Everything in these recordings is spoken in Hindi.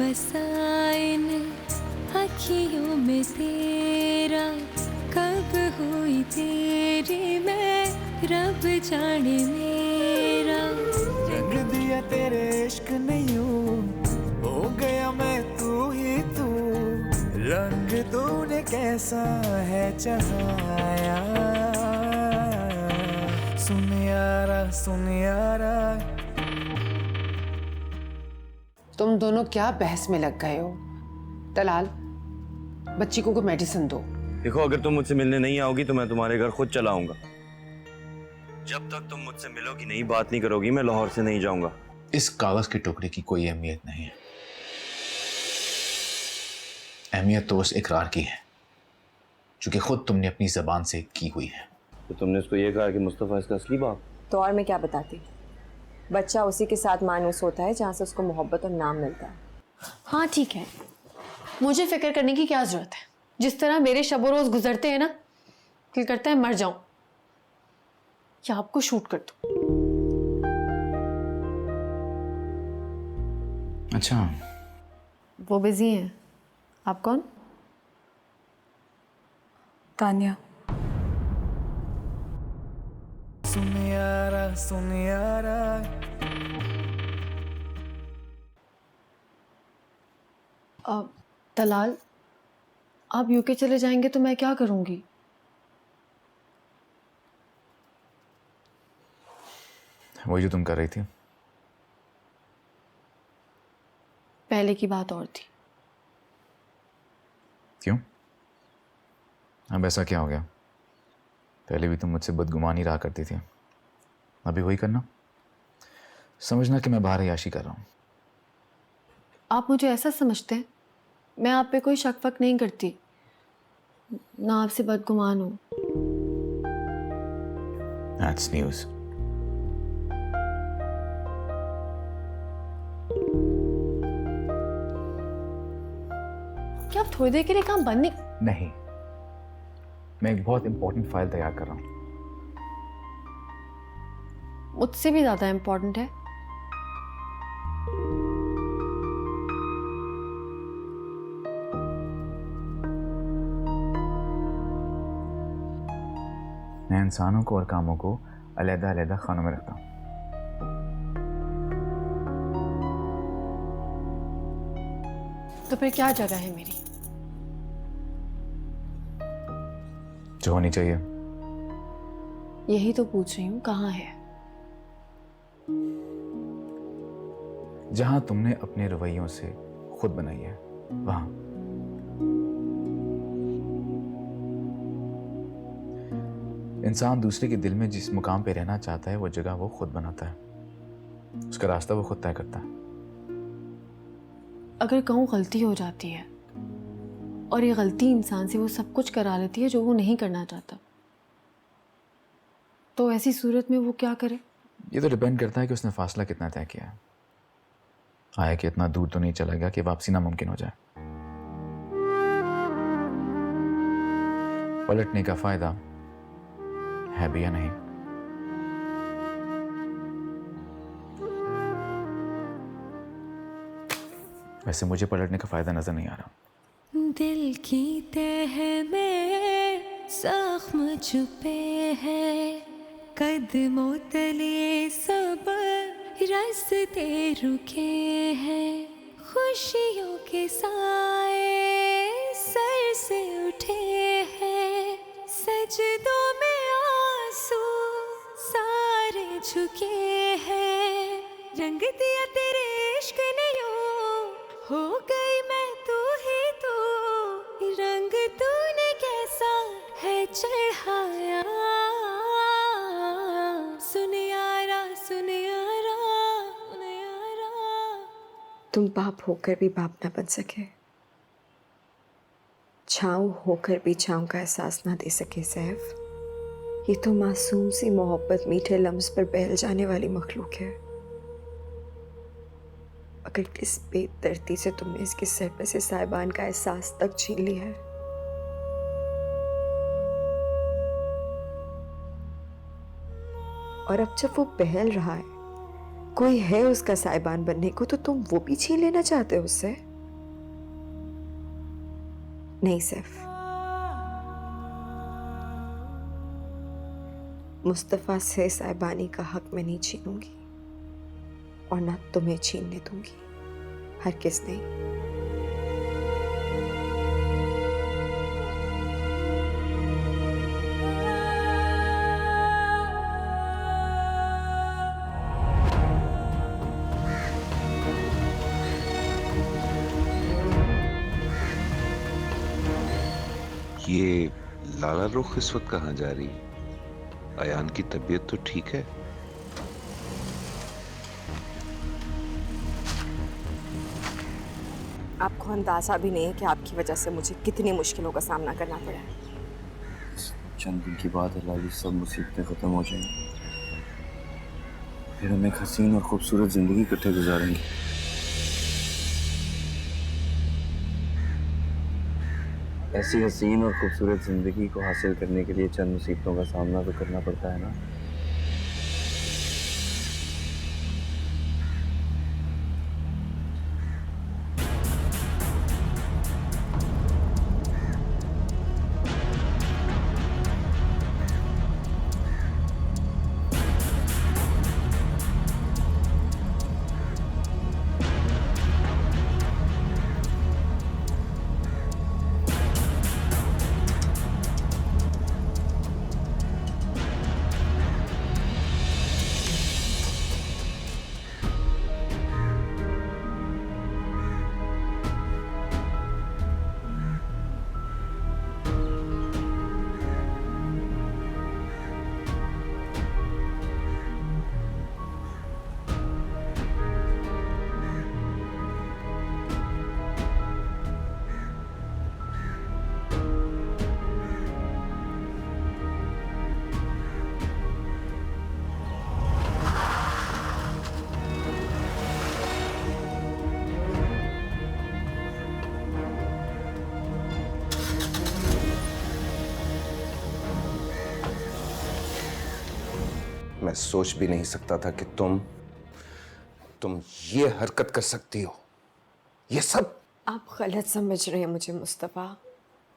बसा इन अखियों में तेरा, कब हुई तेरी मैं रब जाने मेरा। रंग दिया तेरे इश्क ने यूं, हो गया मैं तू ही तू, रंग तूने कैसा है चढ़ाया। सुन यारा सुन यारा। तुम दोनों क्या बहस में लग गए हो? तलाल, बच्ची को कोई मेडिसिन दो। देखो, अगर तुम मुझसे मिलने नहीं आओगी तो मैं तुम्हारे घर खुद चला आऊंगा। जब तक तुम मुझसे मिलोगी नहीं, बात नहीं करोगी, मैं लाहौर से नहीं जाऊंगा। इस कागज के टुकड़े की कोई अहमियत नहीं है। अहमियत तो उस इकरार की है जो कि खुद तुमने अपनी जबान से की हुई है। तो तुमने उसको ये कहा कि मुस्तफा इसका असली बाप? तो और मैं क्या बताती। बच्चा उसी के साथ मानूस होता है जहाँ से उसको मोहब्बत और नाम मिलता है। हाँ ठीक है, मुझे फिक्र करने की क्या जरूरत है। जिस तरह मेरे शब रोज गुजरते हैं ना, दिल करता है मर जाऊं या आपको शूट कर दूं। अच्छा, वो बिजी हैं। आप कौन? तानिया। सुन यारा सुन यारा। तलाल, आप यूके चले जाएंगे तो मैं क्या करूंगी? वही जो तुम कर रही थी। पहले की बात और थी। क्यों? अब ऐसा क्या हो गया? पहले भी तुम मुझसे बदगुमानी रहा करती थी, अभी वही करना? समझना कि मैं बाहर याशी कर रहा हूं। आप मुझे ऐसा समझते हैं? मैं आप पे कोई शक वक नहीं करती, ना आपसे बदगुमान हूं। That's news. क्या आप थोड़ी देर के लिए काम बंद नहीं, मैं एक बहुत इंपॉर्टेंट फाइल तैयार कर रहा हूं। मुझसे भी ज्यादा इंपॉर्टेंट है। मैं इंसानों को और कामों को अलग-अलग खानों में रखता हूं। तो फिर क्या जगह है मेरी? जो होनी चाहिए। यही तो पूछ रही हूँ, कहाँ है? जहां तुमने अपने रवैयों से खुद बनाई है, वहां। इंसान दूसरे के दिल में जिस मुकाम पे रहना चाहता है वो जगह वो खुद बनाता है, उसका रास्ता वो खुद तय करता है। अगर कहूँ गलती हो जाती है और ये गलती इंसान से वो सब कुछ करा लेती है जो वो नहीं करना चाहता, तो ऐसी सूरत में वो क्या करे? ये तो डिपेंड करता है कि उसने फासला कितना तय किया है। आया कि इतना दूर तो नहीं चला गया कि वापसी नामुमकिन हो जाए। पलटने का फायदा है भी या नहीं? वैसे मुझे पलटने का फायदा नजर नहीं आ रहा। दिल की तह में जख्म छुपे हैं, कदमों तले सब रास्ते रुके हैं, खुशियों के साए सर से उठे हैं, सजदों में आंसू सारे झुके हैं, रंग दिया तेरे इश्क ने यूं, हो गई मैं तू ही तू, रंग तूने कैसा है चढ़ाया। सुन यारा सुन यारा सुन यारा। तुम बाप होकर भी बाप ना बन सके, छाँव होकर भी छाँव का एहसास ना दे सके सैफ। ये तो मासूम सी मोहब्बत मीठे लम्स पर बहल जाने वाली मखलूक है। अगर किस बेदर्दी से तुमने इसके सर पे से साहिबान का एहसास तक छीन लिया है। और अब जब वो बहल रहा है, कोई है उसका साहिबान बनने को, तो तुम वो भी छीन लेना चाहते हो उससे? नहीं सैफ, मुस्तफ़ा से साहिबानी का हक मैं नहीं छीनूंगी और ना तुम्हें छीनने दूंगी, हरगिज़ नहीं। ये लाला रुख इस वक्त कहाँ जा रही है? अयान की तबीयत तो ठीक है? आपको अंदाजा भी नहीं है कि आपकी वजह से मुझे कितनी मुश्किलों का सामना करना पड़ा है। चंद दिन की बात है लाली, सब मुसीबतें खत्म हो जाएंगी, फिर हम एक हसीन और खूबसूरत जिंदगी इकट्ठे गुजारेंगे। ऐसी हसीन और खूबसूरत जिंदगी को हासिल करने के लिए चंद मुसीबतों का सामना तो करना पड़ता है ना। मैं सोच भी नहीं सकता था कि तुम ये हरकत कर सकती हो। ये सब आप गलत समझ रहे हैं मुझे मुस्तफ़ा,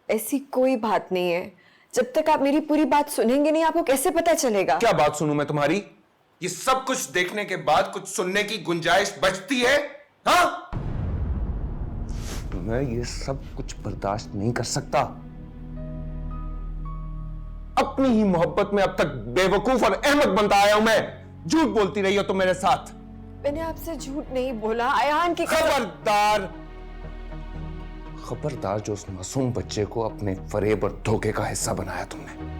ऐसी कोई बात नहीं है। जब तक आप मेरी पूरी बात सुनेंगे नहीं, आपको कैसे पता चलेगा? क्या बात सुनूं मैं तुम्हारी? ये सब कुछ देखने के बाद कुछ सुनने की गुंजाइश बचती है? हाँ, मैं ये सब कुछ बर्दाश्त नहीं कर सकता। अपनी ही मोहब्बत में अब तक बेवकूफ और अहमक बनता आया हूं मैं। झूठ बोलती रही हो तुम मेरे साथ। मैंने आपसे झूठ नहीं बोला। अयान की खबरदार, खबरदार जो उस मासूम बच्चे को अपने फरेब और धोखे का हिस्सा बनाया तुमने।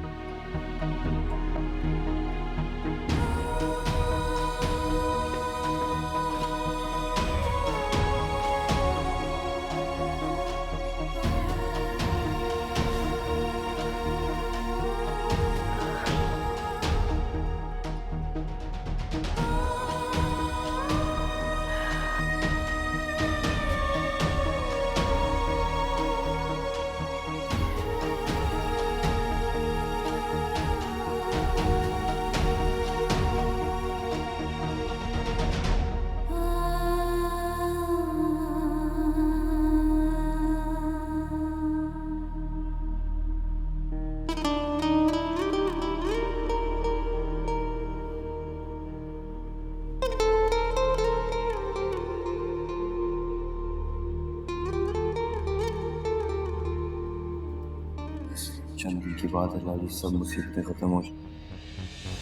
चंद दिन की बात है लाली, सब मुसीबतें खत्म हो जाए,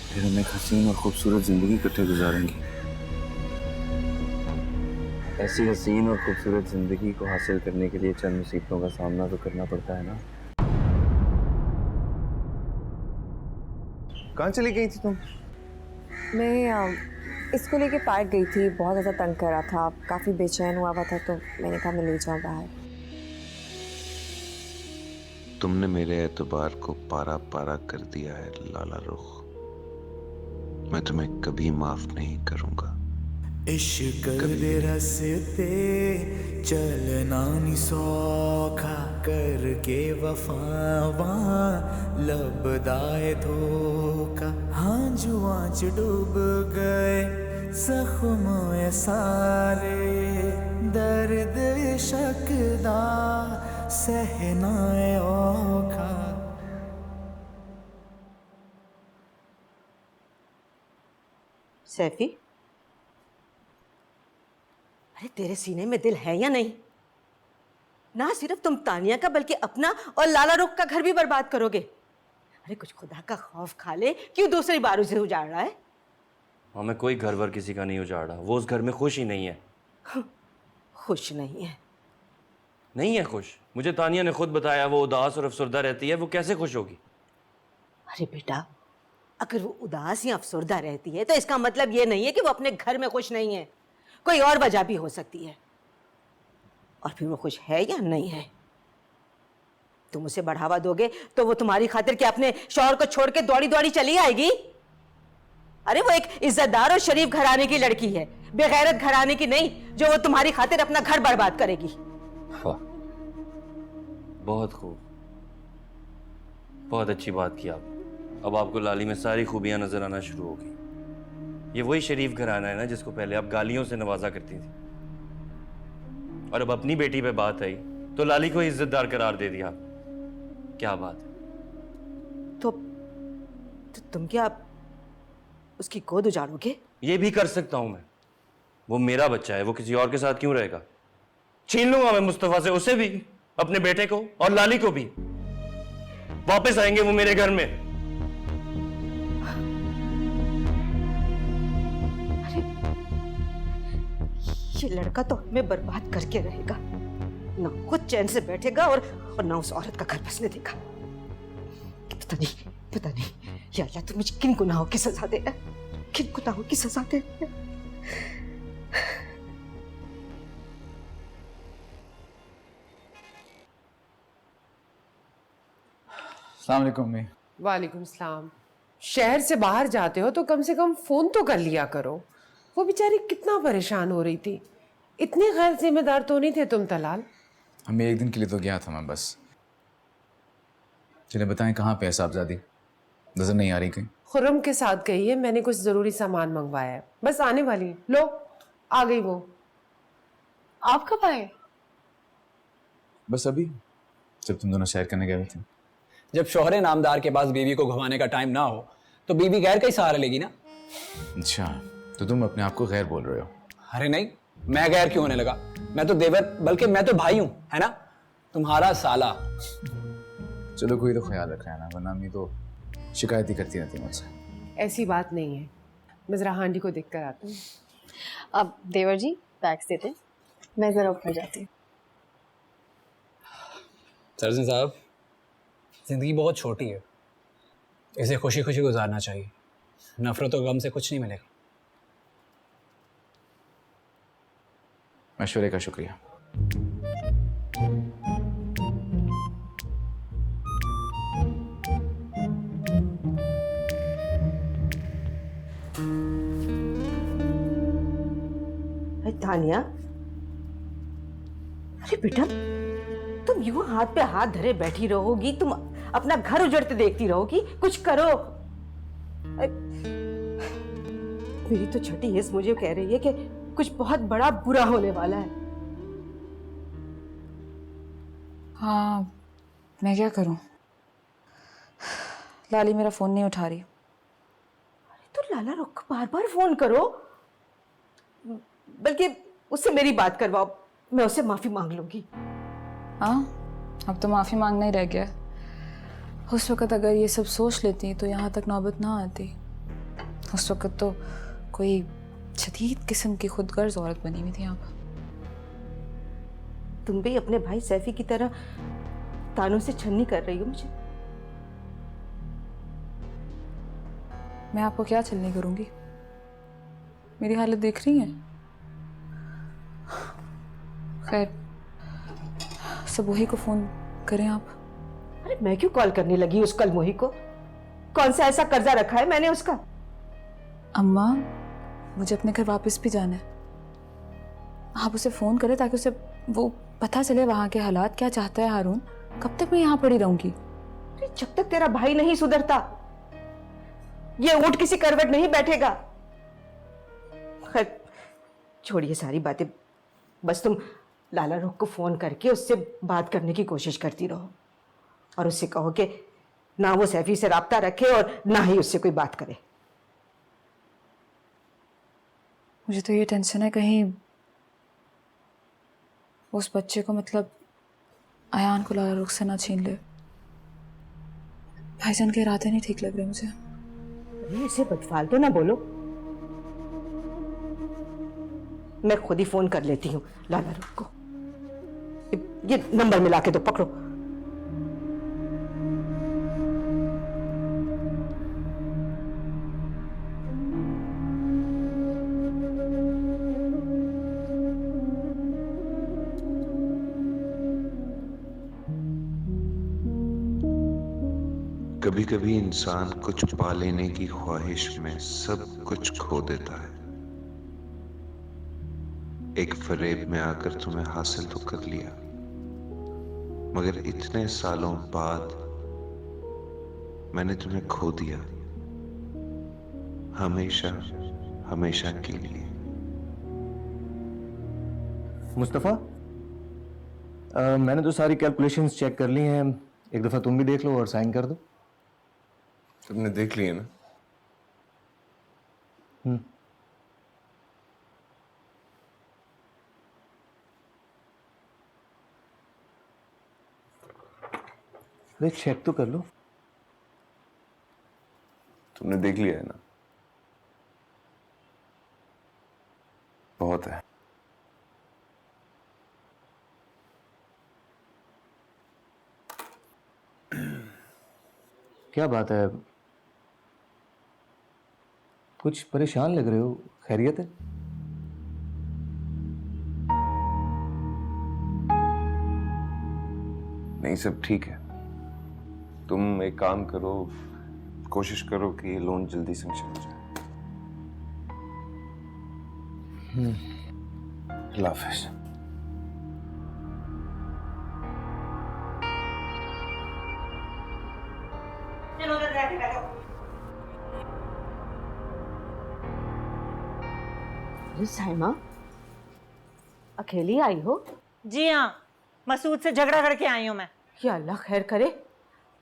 फिर हम एक हसीन और खूबसूरत जिंदगी इकट्ठे गुजारेंगे। ऐसी हसीन और खूबसूरत जिंदगी को हासिल करने के लिए चंद मुसीबतों का सामना तो करना पड़ता है ना। कहाँ चली गई थी तुम? मैं इसको लेके पार्क गई थी, बहुत ज़्यादा तंग कर रहा था, काफ़ी बेचैन हुआ था, तो मैंने कहा मैं ले जाऊँ बाहर। तुमने मेरे एतबार को पारा पारा कर दिया है लाला रुख। मैं तुम्हें कभी माफ नहीं करूंगा। इश्क दे रस्ते चलना नी सौखा, करके वफावा लबदाए धोखा। हाँ जुआ च डूब गए जख्म सारे, दर्द शक दा सहना औखा। सैफी, अरे तेरे सीने में दिल है या नहीं? ना सिर्फ तुम तानिया का बल्कि अपना और लाला रुख का घर भी बर्बाद करोगे। अरे कुछ खुदा का खौफ खा ले, क्यों दूसरी बार उसे उजाड़ रहा है? हाँ, मैं कोई घर वर किसी का नहीं उजाड़ रहा, वो उस घर में खुश ही नहीं है। खुश नहीं है? नहीं है खुश। मुझे तानिया ने खुद बताया वो उदास और अफसरदा रहती है, वो कैसे खुश होगी? अरे बेटा, अगर वो उदास या अफसरदा रहती है तो इसका मतलब ये नहीं है कि वो अपने घर में खुश नहीं है। कोई और वजह भी हो सकती है। और फिर वो खुश है या नहीं है, तुम उसे बढ़ावा दोगे तो वो तुम्हारी खातिर क्या अपने शौहर को छोड़ के दौड़ी दौड़ी चली आएगी? अरे वो एक इज्जतदार और शरीफ घराने की लड़की है, बेगैरत घराने की नहीं, जो वो तुम्हारी खातिर अपना घर बर्बाद करेगी। वाह, बहुत खूब, बहुत अच्छी बात की आप। अब आपको लाली में सारी खूबियां नजर आना शुरू होगी। ये वही शरीफ घराना है ना जिसको पहले आप गालियों से नवाजा करती थी, और अब अपनी बेटी पे बात आई तो लाली को इज्जतदार करार दे दिया। क्या बात है? तो तुम क्या उसकी गोद उजाड़ोगे? ये भी कर सकता हूं मैं। वो मेरा बच्चा है, वो किसी और के साथ क्यों रहेगा? छीन लूंगा मैं मुस्तफा से, उसे भी, अपने बेटे को और लाली को भी। वापस आएंगे वो मेरे घर में। अरे ये लड़का तो हमें बर्बाद करके रहेगा, ना खुद चैन से बैठेगा और ना उस औरत का घर बसने देगा। पता नहीं या अल्लाह, तू मुझे किन गुनाहों की सजा दे रहा है, किन गुनाहों की सजा दे रहा है। अस्सलाम वालेकुम अम्मी। वालेकुम सलाम। शहर से बाहर जाते हो तो कम से कम फोन तो कर लिया करो। वो बेचारी कितना परेशान हो रही थी। इतने गैर जिम्मेदार तो नहीं थे तुम तलाल। अम्मी एक दिन के लिए तो गया था मैं बस। चले बताएं कहाँ पे है साहबजादी? नजर नहीं आ रही कहीं। खुर्रम के साथ गई है, मैंने कुछ जरूरी सामान मंगवाया है, बस आने वाली है। लो आ गई वो। आप कब आए? बस अभी, जब तुम दोनों सैर करने गए थे। जब शोहरे नामदार के पास बीवी को घुमाने का टाइम ना हो तो बीवी गैर का ही सहारा लेगी ना। अच्छा, तो तुम अपने आप को गैर बोल रहे हो? अरे नहीं, मैं गैर क्यों होने लगा? मैं तो देवर, बल्कि मैं तो भाई हूं, है ना? तुम्हारा साला। चलो कोई तो ख्याल रखा है ना, वरना अम्मी तो शिकायत ही करती रहती मुझसे। ऐसी बात नहीं है, मैं जरा हांडी को देख कर आती हूँ। अब देवर जी बैग्स देते हैं, मैं जरा ऊपर जाती हूँ। सरजन साहब, जिंदगी बहुत छोटी है, इसे खुशी खुशी गुजारना चाहिए। नफरत और गम से कुछ नहीं मिलेगा। मशवरे का शुक्रिया। तानिया, अरे बेटा, तुम यूं हाथ पे हाथ धरे बैठी रहोगी? तुम अपना घर उजड़ते देखती रहोगी? कुछ करो। मेरी तो छठी हिस्स मुझे कह रही है कि कुछ बहुत बड़ा बुरा होने वाला है। हाँ, मैं क्या करूं? लाली मेरा फोन नहीं उठा रही। तो लाला रुख को बार बार फोन करो, बल्कि उससे मेरी बात करवाओ, मैं उससे माफी मांग लूंगी। हाँ, अब तो माफी मांगना ही रह गया। उस वक्त अगर ये सब सोच लेती तो यहाँ तक नौबत ना आती। उस वक्त तो कोई शदीद किस्म की खुदगर्ज औरत बनी हुई थी यहाँ पर। तुम भी अपने भाई सैफी की तरह तानों से छन्नी कर रही हो मुझे। मैं आपको क्या छलनी करूंगी? मेरी हालत देख रही हैं। खैर, सब वही को फोन करें आप। अरे मैं क्यों कॉल करने लगी उस कल मोही को? कौन सा ऐसा कर्जा रखा है मैंने उसका? अम्मा, मुझे अपने घर वापस भी जाना है। आप उसे फोन करें ताकि उसे वो पता चले वहां के हालात, क्या चाहता है हारून। कब तक मैं यहाँ पड़ी रहूंगी? जब तक तेरा भाई नहीं सुधरता ये ऊंट किसी करवट नहीं बैठेगा। खैर छोड़िए सारी बातें, बस तुम लाला रुख को फोन करके उससे बात करने की कोशिश करती रहो और उससे कहो कि ना वो सैफी से राब्ता रखे और ना ही उससे कोई बात करे। मुझे तो ये टेंशन है कहीं उस बच्चे को मतलब अयान को लाला रुख से ना छीन ले। भाईजान के इरादे नहीं ठीक लग रहे मुझे। अरे इसे बदफालतू ना बोलो, मैं खुद ही फोन कर लेती हूँ लाला रुख को। ये नंबर मिला के दो, पकड़ो। कभी कभी इंसान कुछ पा लेने की ख्वाहिश में सब कुछ खो देता है। एक फरेब में आकर तुम्हें हासिल तो कर लिया, मगर इतने सालों बाद मैंने तुम्हें खो दिया, हमेशा हमेशा के लिए। मुस्तफ़ा, मैंने तो सारी कैलकुलेशंस चेक कर ली हैं, एक दफ़ा तुम भी देख लो और साइन कर दो। तुमने देख लिया ना? अरे चेक तो कर लो। तुमने देख लिया है ना? बहुत है। क्या बात है, कुछ परेशान लग रहे हो, खैरियत है? नहीं, सब ठीक है। तुम एक काम करो, कोशिश करो कि ये लोन जल्दी सैंक्शन हो जाए। अल्लाह हाफिज़। साइमा, अकेली आई हो? जी हाँ, मसूद से झगड़ा करके आई हूँ मैं। या अल्लाह खैर करे।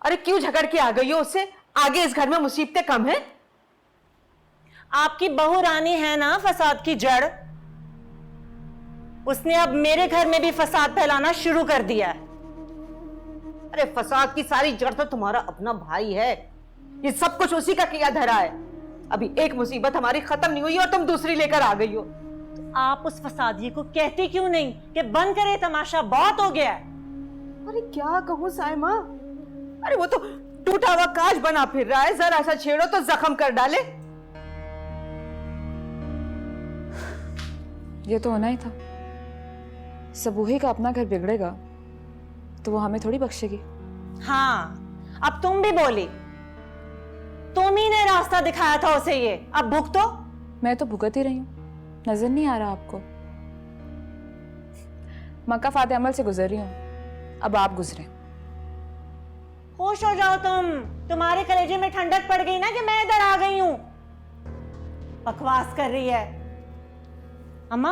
अरे क्यों झगड़ के आ गई हो उससे? आगे इस घर में मुसीबतें कम हैं? आपकी बहू रानी है ना फसाद की जड़, उसने अब मेरे घर में भी फसाद फैलाना शुरू कर दिया है। अरे फसाद की सारी जड़ तो तुम्हारा अपना भाई है, ये सब कुछ उसी का किया धरा है। अभी एक मुसीबत हमारी खत्म नहीं हुई और तुम दूसरी लेकर आ गई हो। तो आप उस फसादिये को कहती क्यों नहीं कि बंद करे तमाशा, बहुत हो गया है। अरे क्या कहूँ साइमा, अरे वो तो टूटा हुआ कांच बना फिर रहा है, जरा सा छेड़ो तो जख्म कर डाले। ये तो होना ही था। सबूही का अपना घर बिगड़ेगा तो वो हमें थोड़ी बख्शेगी। हाँ, अब तुम भी बोली, तुम ही ने रास्ता दिखाया था उसे, ये अब भुगतो। मैं तो भुगत ही रही हूँ, नजर नहीं आ रहा आपको? मक्का फाते अमल से गुजर रही हूँ, अब आप गुजरे। खुश हो जाओ तुम, तुम्हारे कलेजे में ठंडक पड़ गई ना कि मैं इधर आ गई हूं। बकवास कर रही है। अम्मा,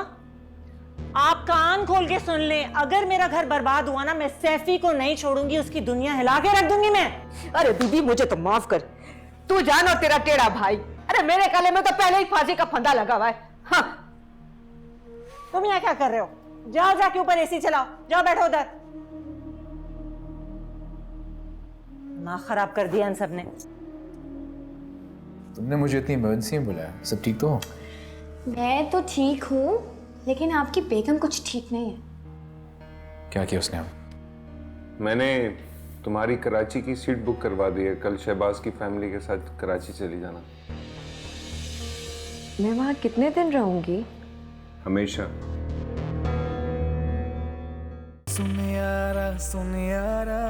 आप कान खोल के सुन लें, अगर मेरा घर बर्बाद हुआ ना, मैं सैफी को नहीं छोड़ूंगी, उसकी दुनिया हिला के रख दूंगी मैं। अरे दीदी मुझे तो माफ कर, तू जान और तेरा टेढ़ा भाई, अरे मेरे गले में तो पहले ही फांसी का फंदा लगा हुआ है। हाँ। तुम यहाँ क्या कर रहे हो? जाओ जाके ऊपर एसी चलाओ, जाओ बैठो उधर। दिमाग खराब कर दिया इन सब ने। तुमने मुझे इतनी इमरजेंसी में बुलाया, सब ठीक तो हो? मैं तो ठीक हूँ, लेकिन आपकी बेगम कुछ ठीक नहीं है। क्या किया उसने? मैंने तुम्हारी कराची की सीट बुक करवा दी है, कल शहबाज की फैमिली के साथ कराची चली जाना। मैं वहाँ कितने दिन रहूंगी? हमेशा। सुन यारा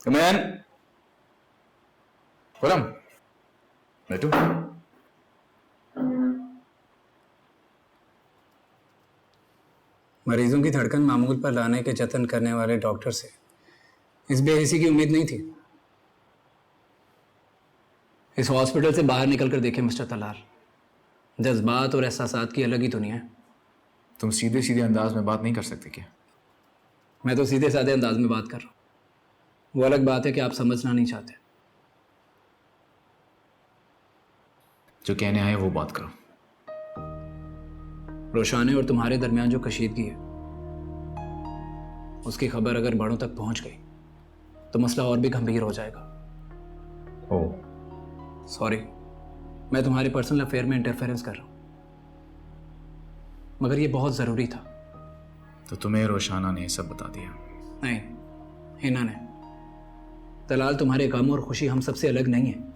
मैन खुरम, बैठो। मरीजों की धड़कन मामूल पर लाने के जतन करने वाले डॉक्टर से इस बेहिसी की उम्मीद नहीं थी। इस हॉस्पिटल से बाहर निकलकर देखें मिस्टर तलाल, जज्बात और एहसासात की अलग ही दुनिया है। तुम सीधे सीधे अंदाज में बात नहीं कर सकते क्या? मैं तो सीधे साधे अंदाज में बात कर रहा हूँ। वो अलग बात है कि आप समझना नहीं चाहते। जो कहने आए वो बात करो। रोशाने और तुम्हारे दरमियान जो कशीदगी है, उसकी खबर अगर बड़ों तक पहुंच गई तो मसला और भी गंभीर हो जाएगा। सॉरी, मैं तुम्हारे पर्सनल अफेयर में इंटरफेरेंस कर रहा हूं, मगर ये बहुत जरूरी था। तो तुम्हें रोशाना ने सब बता दिया? नहीं, हिना ने। तलाल, तुम्हारे गम और खुशी हम सबसे अलग नहीं है।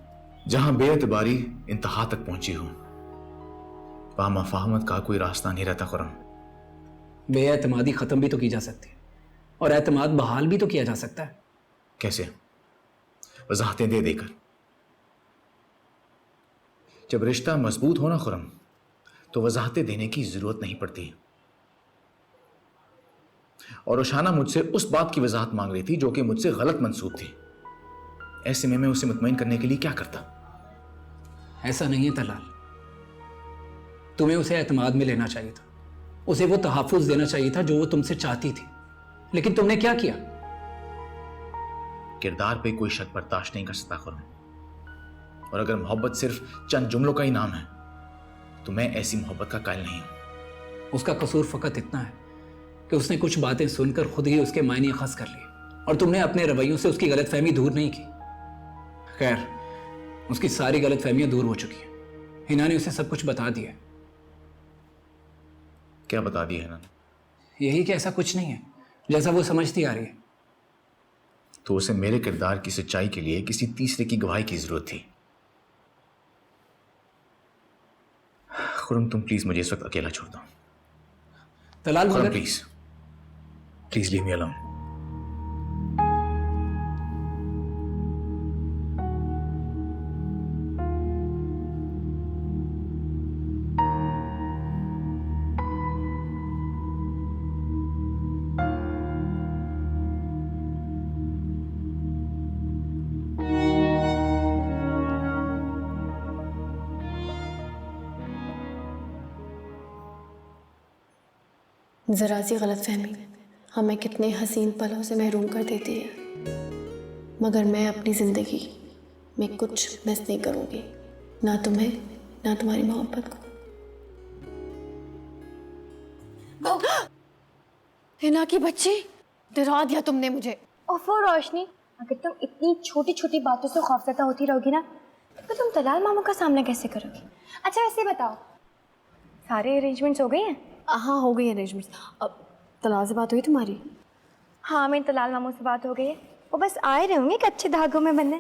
जहां बेएतबारी इंतहा तक पहुंची हो, वहां मफाहमत का कोई रास्ता नहीं रहता खुरम। बेएतमादी खत्म भी तो की जा सकती है और एतमाद बहाल भी तो किया जा सकता है। कैसे? वजाहतें दे देकर। जब रिश्ता मजबूत हो ना खुरम, तो वजाहतें देने की जरूरत नहीं पड़ती। और रोशाना मुझसे उस बात की वजाहत मांग रही थी जो कि मुझसे गलत मंसूब थी। ऐसे में मैं उसे मुतमईन करने के लिए क्या करता? ऐसा नहीं है तलाल, तुम्हें उसे एतमाद में लेना चाहिए था। उसे वो तहफ़्फ़ुज़ देना चाहिए था जो वो तुमसे चाहती थी, लेकिन तुमने क्या किया? किरदार पे कोई शक बर्दाश्त नहीं कर सकता खुरम, और अगर मोहब्बत सिर्फ चंद जुमलों का ही नाम है तो मैं ऐसी मोहब्बत का कायल नहीं हूं। उसका कसूर फकत इतना है कि उसने कुछ बातें सुनकर खुद ही उसके मायने खस कर लिए और तुमने अपने रवैयों से उसकी गलतफहमी दूर नहीं की। खैर, उसकी सारी गलतफहमियां दूर हो चुकी हैं। हिना ने उसे सब कुछ बता दिया। क्या बता दिया हिना ने? यही कि ऐसा कुछ नहीं है जैसा वो समझती आ रही है। तो उसे मेरे किरदार की सच्चाई के लिए किसी तीसरे की गवाही की जरूरत थी। खुरम, तुम प्लीज मुझे इस वक्त अकेला छोड़ दो। तलाल, मगर please please leave me alone. ज़रा सी गलतफहमी हमें कितने हसीन पलों से महरूम कर देती है, मगर मैं अपनी ज़िंदगी में कुछ मिस नहीं करूँगी, ना तुम्हें ना तुम्हारी मोहब्बत को। हिना की बच्ची, डरा दिया तुमने मुझे। ओफो रोशनी, अगर तुम इतनी छोटी छोटी बातों से खौफजदा होती रहोगी ना, तो तुम तलाल मामू का सामना कैसे करोगी? अच्छा वैसे बताओ, सारे अरेंजमेंट्स हो गए हैं? हाँ, हो गई अरेंजमेंट्स। अब तलाल से बात हुई तुम्हारी? हाँ, मेरी तलाल मामू से बात हो गई है। वो बस आए रहे होंगे कि अच्छे धागों में बंधे।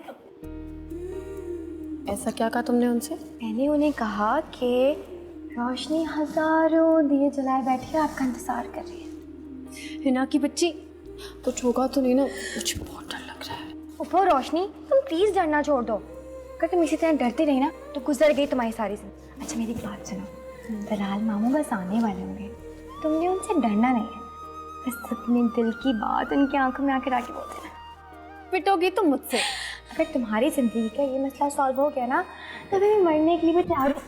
ऐसा क्या कहा तुमने उनसे? मैंने उन्हें कहा कि रोशनी हजारों दिए जलाए बैठी है, आपका इंतजार कर रही है। हिना की बच्ची, कुछ होगा तो नहीं ना? मुझे बहुत डर लग रहा है। ओहो रोशनी, तुम प्लीज डरना छोड़ दो। अगर तुम इसी तरह डरती रही ना तो गुजर गई तुम्हारी सारी जिंदगी। अच्छा मेरी बात सुनो, दलाल मामू बस आने वाले होंगे, तुमने उनसे डरना नहीं है। बस अपने दिल की बात उनकी आंखों में आके राखी बोलते ना। पिटोगी तुम मुझसे? अगर तुम्हारी जिंदगी का ये मसला सॉल्व हो गया ना तो फिर मैं मरने के लिए भी तैयार हूँ।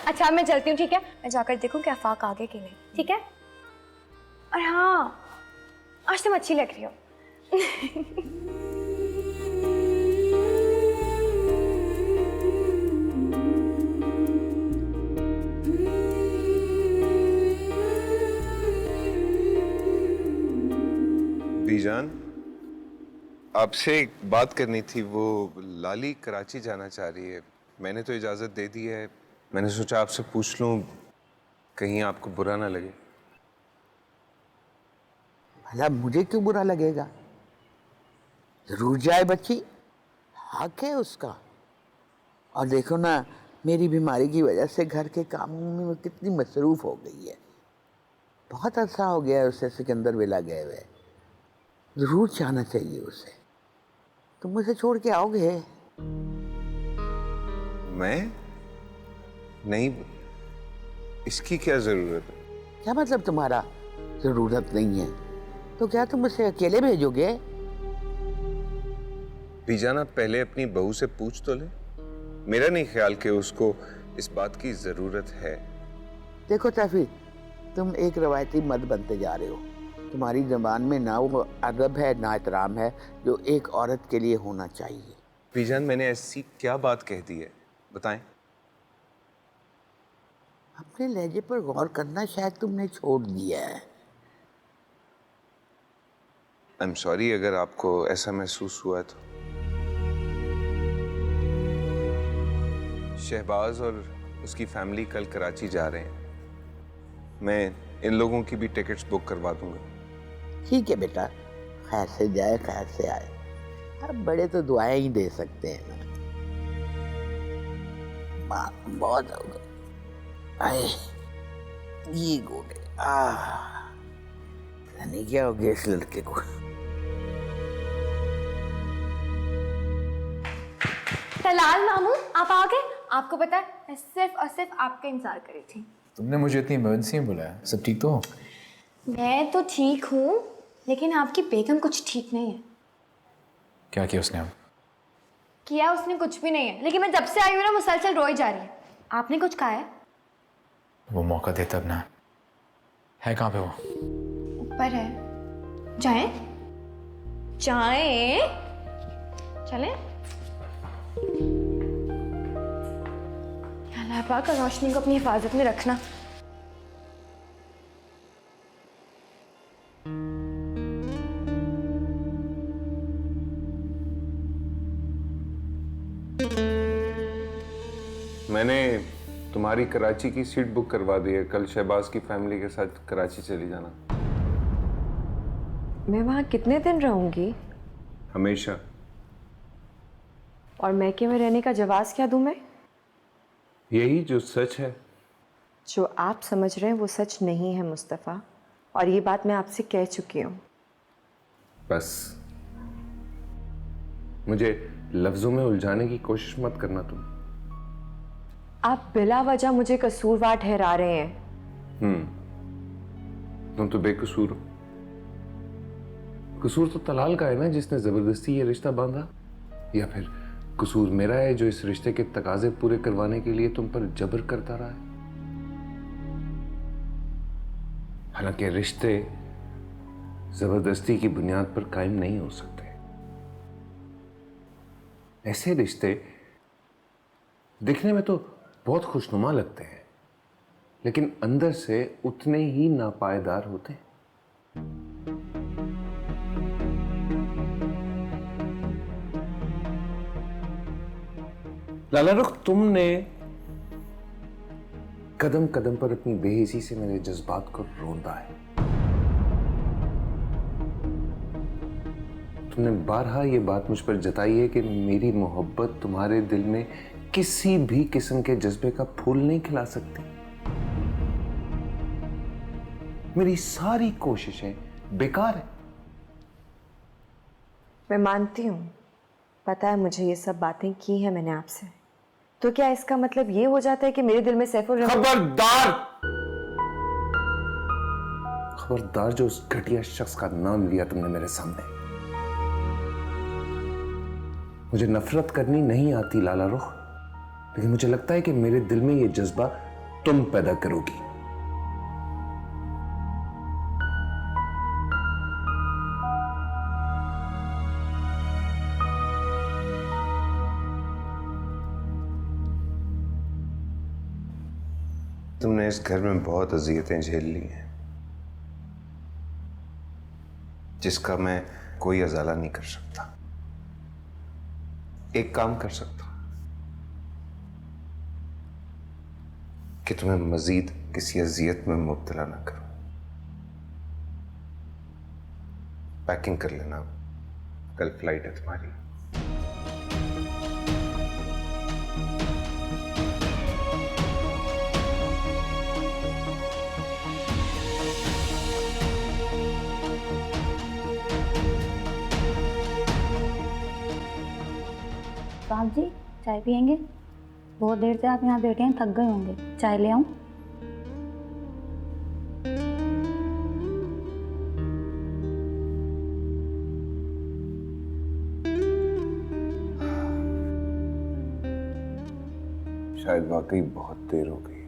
अच्छा मैं चलती हूँ, ठीक है? मैं जाकर देखूँ कि आफाक आ गए कि नहीं, ठीक है? और हाँ, आज तुम अच्छी लग रही हो। बीजान, आपसे एक बात करनी थी। वो लाली कराची जाना चाह रही है, मैंने तो इजाज़त दे दी है। मैंने सोचा आपसे पूछ लूँ, कहीं आपको बुरा ना लगे। भला मुझे क्यों बुरा लगेगा? जरूर जाए बच्ची, हक है उसका। और देखो ना, मेरी बीमारी की वजह से घर के कामों में कितनी मसरूफ़ हो गई है। बहुत अरसा हो गया है उसे सिकंदर विला गए हुए। जरूर जाना चाहिए उसे। तुम मुझे छोड़ के आओगे? मैं नहीं, इसकी क्या ज़रूरत है? क्या मतलब तुम्हारा ज़रूरत नहीं है? तो क्या तुम उसे अकेले भेजोगे? बीजाना, पहले अपनी बहू से पूछ तो ले। मेरा नहीं ख्याल कि उसको इस बात की ज़रूरत है। देखो टैफी, तुम एक रवायती मर्द बनते जा रहे हो। तुम्हारी ज़बान में ना वो अदब है ना एहतराम है जो एक औरत के लिए होना चाहिए। बीजान, मैंने ऐसी क्या बात कह दी है, बताएं। अपने लहजे पर गौर करना शायद तुमने छोड़ दिया है। आई एम सॉरी अगर आपको ऐसा महसूस हुआ तो। शहबाज और उसकी फैमिली कल कराची जा रहे हैं। मैं इन लोगों की भी टिकट्स बुक करवा दूंगा। ठीक है बेटा, खैर से जाए खैर से आए। अब बड़े तो दुआएं ही दे सकते हैं ना। बात बहुत हो गई। आए ये गोले नहीं, क्या हो गया इस लड़के को। तलाल मामू, आप आ गए। आपको पता है मैं सिर्फ और सिर्फ आपका इंतजार कर रही थी। तुमने मुझे इतनी इमरजेंसी में बुलाया, सब ठीक तो हो? मैं तो ठीक हूँ, लेकिन आपकी बेगम कुछ ठीक नहीं है। क्या किया उसने? अब किया उसने कुछ भी नहीं है, लेकिन मैं जब से आई हूँ ना मुसलसल रोई जा रही है। आपने कुछ कहा है? वो मौका दे तब ना। है कहाँ पे वो? ऊपर है। जाएं? जाएं? चलें? अल्लाह पाक रोशनी को अपनी हिफाजत में रखना। मैंने तुम्हारी कराची की सीट बुक करवा दी है। कल शहबाज की फैमिली के साथ कराची चली जाना। मैं वहाँ कितने दिन रहूंगी? हमेशा। और मैके में रहने का जवाब क्या दूं मैं? यही जो सच है। जो आप समझ रहे हैं वो सच नहीं है मुस्तफ़ा, और ये बात मैं आपसे कह चुकी हूँ। बस मुझे लफ्जों में उलझाने की कोशिश मत करना तुम। आप बिला वजह मुझे कसूरवार ठहरा रहे हैं। तुम तो बेकसूर हो। कसूर तो तलाल का है ना, जिसने जबरदस्ती ये रिश्ता बांधा, या फिर कसूर मेरा है जो इस रिश्ते के तकाजे पूरे करवाने के लिए तुम पर जबर करता रहा है। हालांकि रिश्ते जबरदस्ती की बुनियाद पर कायम नहीं हो सकते। ऐसे रिश्ते दिखने में तो बहुत खुशनुमा लगते हैं, लेकिन अंदर से उतने ही नापायदार होते हैं। लाला रुख, तुमने कदम कदम पर अपनी बेहिसी से मेरे जज्बात को रोंदा है। तुमने बारहा ये बात मुझ पर जताई है कि मेरी मोहब्बत तुम्हारे दिल में किसी भी किस्म के जज्बे का फूल नहीं खिला सकती। मेरी सारी कोशिशें बेकार है। मैं मानती हूँ, पता है मुझे ये सब बातें की है मैंने आपसे, तो क्या इसका मतलब ये हो जाता है कि मेरे दिल में सैफुल रहमान? खबरदार! खबरदार जो उस घटिया शख्स का नाम लिया तुमने मेरे सामने। मुझे नफरत करनी नहीं आती लाला रुख, लेकिन मुझे लगता है कि मेरे दिल में ये जज्बा तुम पैदा करोगी। तुमने इस घर में बहुत अजियतें झेल ली हैं, जिसका मैं कोई अजाला नहीं कर सकता। एक काम कर सकता कि तुम्हें मजीद किसी अजियत में मुब्तला ना करूं। पैकिंग कर लेना, कल फ्लाइट है तुम्हारी। साहब जी, चाय पियेंगे? बहुत देर से आप यहाँ बैठे हैं, थक गए होंगे। चाय ले आऊं? शायद वाकई बहुत देर हो गई।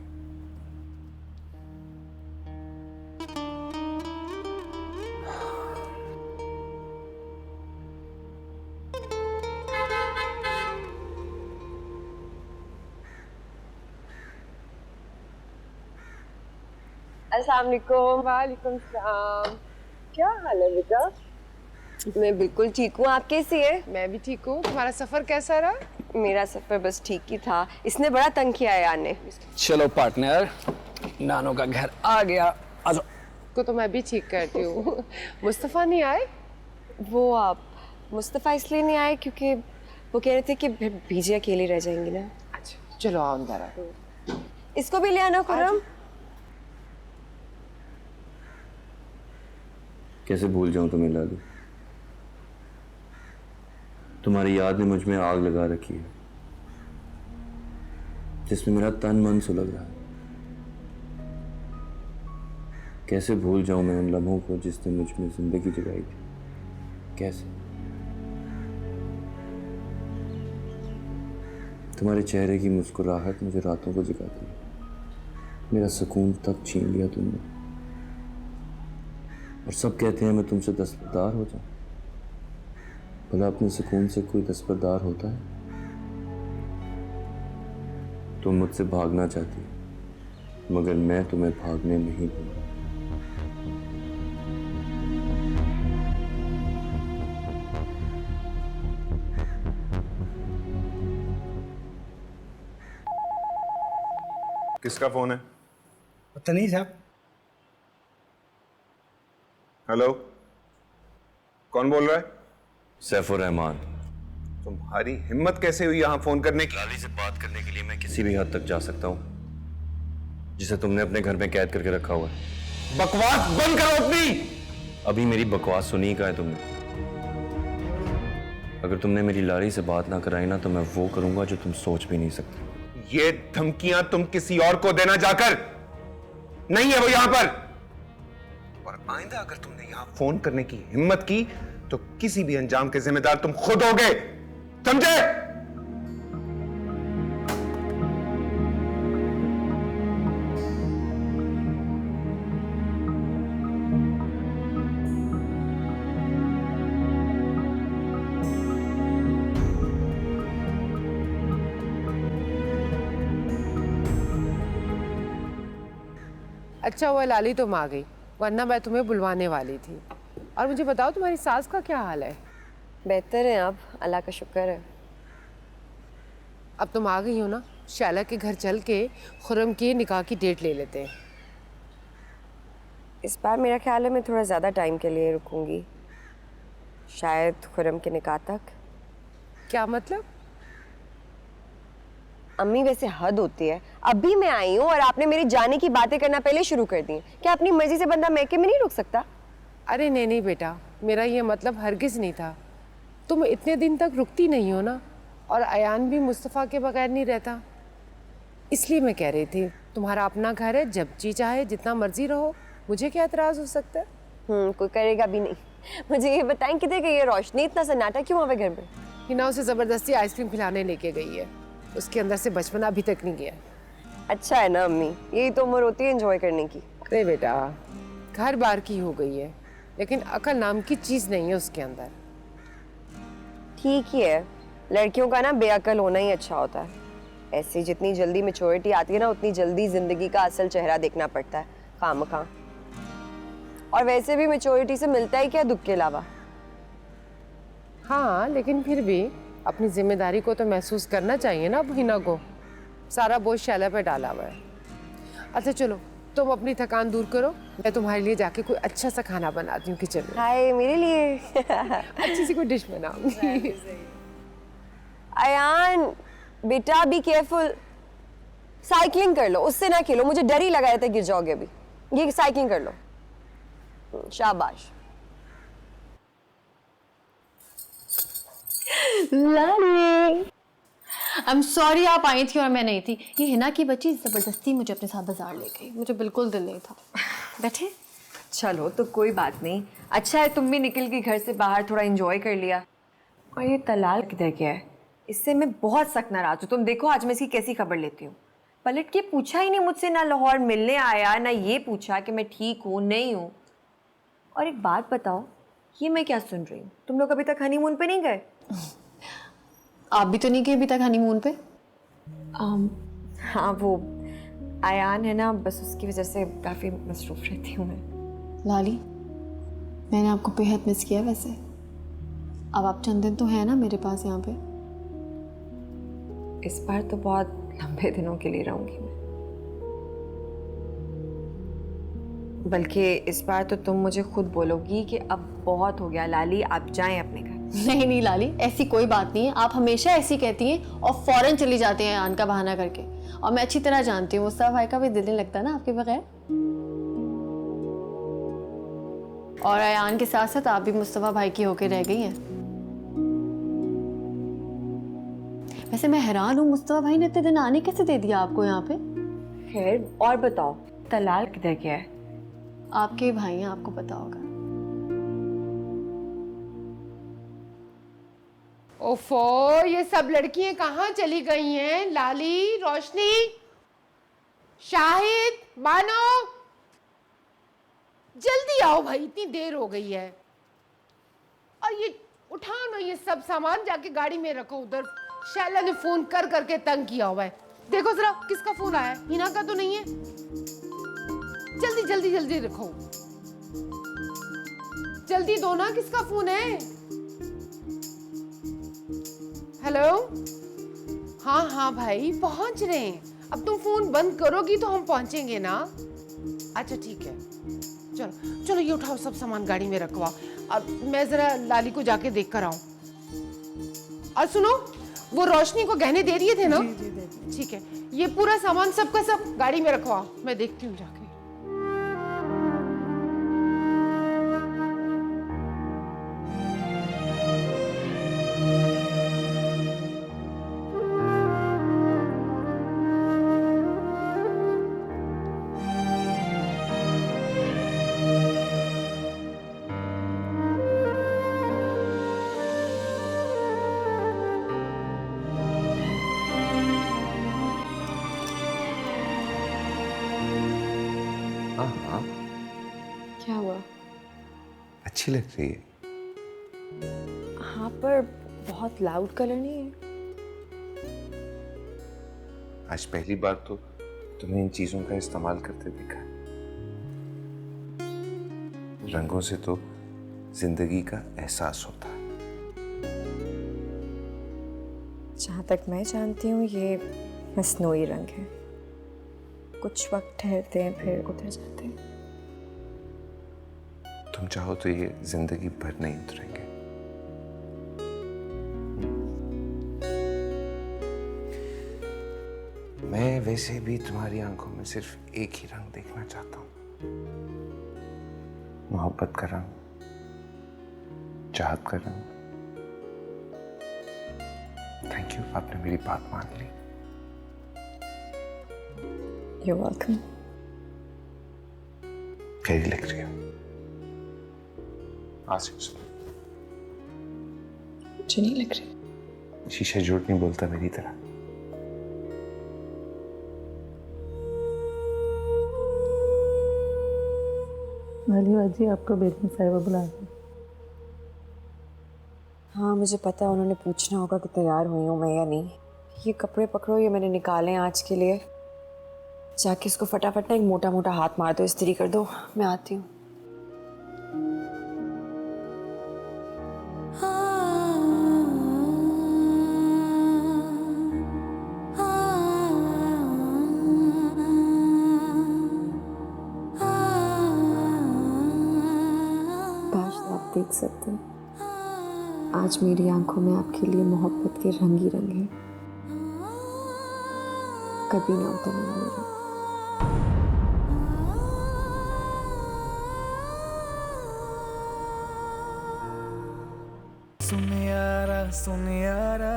अस्सलाम वालेकुम। वालेकुम सलाम। क्या हाल है बेटा? मैं बिल्कुल ठीक हूँ, आप कैसी है? मैं भी ठीक हूँ। तुम्हारा सफर कैसा रहा? मेरा सफर बस ठीक ही था, इसने बड़ा तंग किया है यार ने। चलो पार्टनर, नानो का घर आ गया, आ जाओ। को तो मैं भी ठीक करती हूँ। मुस्तफ़ा नहीं आए? वो आप मुस्तफ़ा इसलिए नहीं आए क्योंकि वो कह रहे थे कि बीजी अकेली रह जाएंगी ना। अच्छा चलो आओ अंदर आओ। इसको भी ले आना खुरम। कैसे भूल जाऊं तुम्हें लाली? तुम्हारी याद ने मुझ में आग लगा रखी है, जिसमें मेरा तन मन सुलग रहा है। कैसे भूल जाऊं मैं उन लम्हों को जिसने मुझ में जिंदगी जगाई थी? कैसे? तुम्हारे चेहरे की मुस्कुराहट मुझे रातों को जगाती है। मेरा सुकून तक छीन लिया तुमने, और सब कहते हैं मैं तुमसे दस्तबरदार हो जाऊं। भला अपने सुकून से कोई दस्तबरदार होता है? तुम मुझसे भागना चाहती हो, मगर मैं तुम्हें भागने नहीं दूंगा। किसका फोन है? पता नहीं साहब। हेलो, कौन बोल रहा है? सैफुर रहमान। तुम्हारी हिम्मत कैसे हुई यहाँ फोन करने की? लाली से बात करने के लिए मैं किसी भी हद तक जा सकता हूँ, जिसे तुमने अपने घर में कैद करके रखा हुआ है। बकवास बंद करो अपनी। अभी मेरी बकवास सुनी का है तुमने? अगर तुमने मेरी लाली से बात ना कराई ना, तो मैं वो करूंगा जो तुम सोच भी नहीं सकते। ये धमकियां तुम किसी और को देना जाकर, नहीं है वो यहां पर। और आइंदा अगर तुमने यहां फोन करने की हिम्मत की तो किसी भी अंजाम के जिम्मेदार तुम खुद होगे, समझे? अच्छा हुआ लाली तुम आ गई, वरना मैं तुम्हें बुलवाने वाली थी। और मुझे बताओ तुम्हारी सास का क्या हाल है? बेहतर है आप, अल्लाह का शुक्र है। अब तुम आ गई हो ना, शैला के घर चल के खुरम की निकाह की डेट ले लेते हैं। इस बार मेरा ख्याल है मैं थोड़ा ज़्यादा टाइम के लिए रुकूंगी, शायद खुरम के निकाह तक। क्या मतलब? अम्मी वैसे हद होती है, अभी मैं आई हूँ और आपने मेरी जाने की बातें करना पहले शुरू कर दी। क्या अपनी मर्जी से बंदा मैके में नहीं रुक सकता? अरे नहीं नहीं बेटा, मेरा ये मतलब हरगिज़ नहीं था। तुम इतने दिन तक रुकती नहीं हो ना, और अयान भी मुस्तफ़ा के बगैर नहीं रहता, इसलिए मैं कह रही थी तुम्हारा अपना घर है, जब जी चाहे जितना मर्जी रहो, मुझे क्या एतराज़ हो सकता है? कोई करेगा भी नहीं। मुझे ये बताएं किधर गई है रोशनी, इतना सन्नाटा क्यों हुआ घर में? हिना उसे ज़बरदस्ती आइसक्रीम खिलाने लेके गई है, उसके अंदर से बचपना अभी तक नहीं गया। अच्छा है ना अम्मी, यही तो उम्र होती है एंजॉय करने की। अरे बेटा, घर बार की हो गई है, लेकिन अकल नाम की चीज़ नहीं है उसके अंदर। ठीक ही है, लड़कियों का ना बेअकल होना ही अच्छा होता है। ऐसे जितनी जल्दी मैच्योरिटी आती है ना, उतनी जल्दी जिंदगी का असल चेहरा देखना पड़ता है खामखा। और वैसे भी मैच्योरिटी से मिलता ही क्या दुख के अलावा। हाँ, लेकिन फिर भी अपनी जिम्मेदारी को तो महसूस करना चाहिए ना हिना को। सारा बोझ शैला पे डाला हुआ है। अच्छा चलो, तुम अपनी थकान दूर करो, मैं तुम्हारे लिए जाके कोई अच्छा सा खाना बनाती हूँ किचन में। हाय मेरे लिए अच्छी सी कोई डिश बनाऊंगी। अयान बेटा बी केयरफुल, साइकिलिंग कर लो, उससे ना खेलो, मुझे डर ही लगा रहता है गिर जाओगे अभी। ये साइकिलिंग कर लो, शाबाश। लाली, आई एम सॉरी आप आई थी और मैं नहीं थी। ये हिना की बच्ची जबरदस्ती मुझे अपने साथ बाजार ले गई, मुझे बिल्कुल दिल नहीं था। बैठे। चलो तो कोई बात नहीं, अच्छा है तुम भी निकल के घर से बाहर थोड़ा एंजॉय कर लिया। और ये तलाल किधर गया है? इससे मैं बहुत सख्त नाराज हूँ। तुम देखो आज मैं इसकी कैसी खबर लेती हूँ। पलट के पूछा ही नहीं मुझसे, ना लाहौर मिलने आया, ना ये पूछा कि मैं ठीक हूँ नहीं हूँ। और एक बात बताओ, ये मैं क्या सुन रही हूँ, तुम लोग अभी तक हनीमून पे नहीं गए? आप भी तो नहीं गए अभी तक हनीमून पे? हाँ वो आयान है ना, बस उसकी वजह से काफ़ी मसरूफ़ रहती हूँ मैं। लाली, मैंने आपको बेहद मिस किया वैसे। अब आप चंद दिन तो है ना मेरे पास यहाँ पे? इस बार तो बहुत लंबे दिनों के लिए रहूँगी मैं, बल्कि इस बार तो तुम मुझे खुद बोलोगी कि अब बहुत हो गया लाली, आप जाएं अपने घर। नहीं नहीं लाली, ऐसी कोई बात नहीं है। आप हमेशा ऐसी कहती हैं और फौरन चली जाती हैं आन का बहाना करके। और मैं अच्छी तरह जानती हूँ मुस्तफा भाई का भी दिल नहीं लगता ना आपके बगैर। और अयान के साथ साथ आप भी मुस्तफा भाई की होके रह गई हैं। वैसे मैं हैरान हूँ, मुस्तफा भाई ने इतने दिन आने कैसे दे दिया आपको यहाँ पे? खैर और बताओ, तलाल किधर गया है? आपके भाई हैं, आपको पता होगा। ओफो, ये सब लड़कियां कहाँ चली गई हैं? लाली, रोशनी, शाहिद, बानो, जल्दी आओ भाई, इतनी देर हो गई है। और ये उठाओ ना ये सब सामान, जाके गाड़ी में रखो उधर। शैला ने फोन कर करके तंग किया हुआ है। देखो जरा किसका फोन आया है, हिना का तो नहीं है? जल्दी जल्दी जल्दी रखो, जल्दी दो ना, किसका फोन है? हेलो, हाँ हाँ भाई पहुंच रहे हैं। अब तुम फोन बंद करोगी तो हम पहुंचेंगे ना। अच्छा ठीक है, चलो चलो ये उठाओ, सब सामान गाड़ी में रखवाओ। अब मैं जरा लाली को जाके देख कर आऊं। और सुनो, वो रोशनी को गहने दे दिए थे ना? ठीक है, ये पूरा सामान सबका सब गाड़ी में रखवाओ, मैं देखती हूँ जाके। हाँ, क्या हुआ? अच्छी लग रही है। हाँ, पर बहुत लाउड कलर नहीं है। आज पहली बार तो तुम्हें इन चीजों का इस्तेमाल करते देखा। रंगों से तो जिंदगी का एहसास होता है। जहाँ तक मैं जानती हूँ ये मसनूई रंग है, कुछ वक्त ठहरते हैं फिर उतर जाते हैं। तुम चाहो तो ये जिंदगी भर नहीं उतरेंगे। मैं वैसे भी तुम्हारी आंखों में सिर्फ एक ही रंग देखना चाहता हूँ, मोहब्बत का रंग, चाहत का रंग। थैंक यू, आपने मेरी बात मान ली। You're welcome. कैसी लग रही हो? आसिफ, मुझे नहीं लग रही। शीशा झूठ नहीं बोलता मेरी तरह। जी आपको बेगम साहिबा बुला रही है। हाँ मुझे पता है, उन्होंने पूछना होगा कि तैयार हुई हूँ मैं या नहीं। ये कपड़े पकड़ो, ये मैंने निकाले हैं आज के लिए। जाके इसको फटाफट ना एक मोटा मोटा हाथ मार दो, इस्त्री कर दो, मैं आती हूँ। आप देख सकते हैं आज मेरी आंखों में आपके लिए मोहब्बत के रंग ही रंग हैं, कभी ना उतरने वाले। सुनियारा सुनियारा।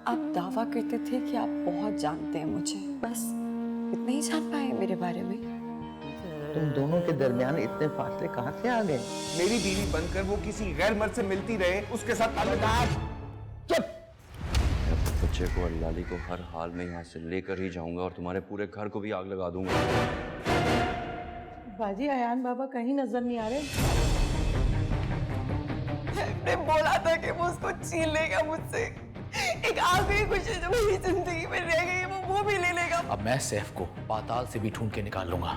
आप दावा करते थे कि आप बहुत जानते हैं मुझे, बस इतना ही जान पाए मेरे बारे में। तुम दोनों के दरमियान इतने फासले कहाँ से आ गए? मेरी बीवी बनकर वो किसी गैर मर्द से मिलती रहे, उसके साथ ताल्लुकात। चुप! बच्चे को और लाली को हर हाल में यहाँ से लेकर ही जाऊंगा और तुम्हारे पूरे घर को भी आग लगा दूंगा। बाजी, अयान बाबा कहीं नजर नहीं आ रहे। मैंने बोला था कि वो उसको छीन लेगा मुझसे। एक आखिरी खुशी जो मेरी जिंदगी में अब मैं सैफ को पाताल से भी ढूंढ के निकाल लूंगा।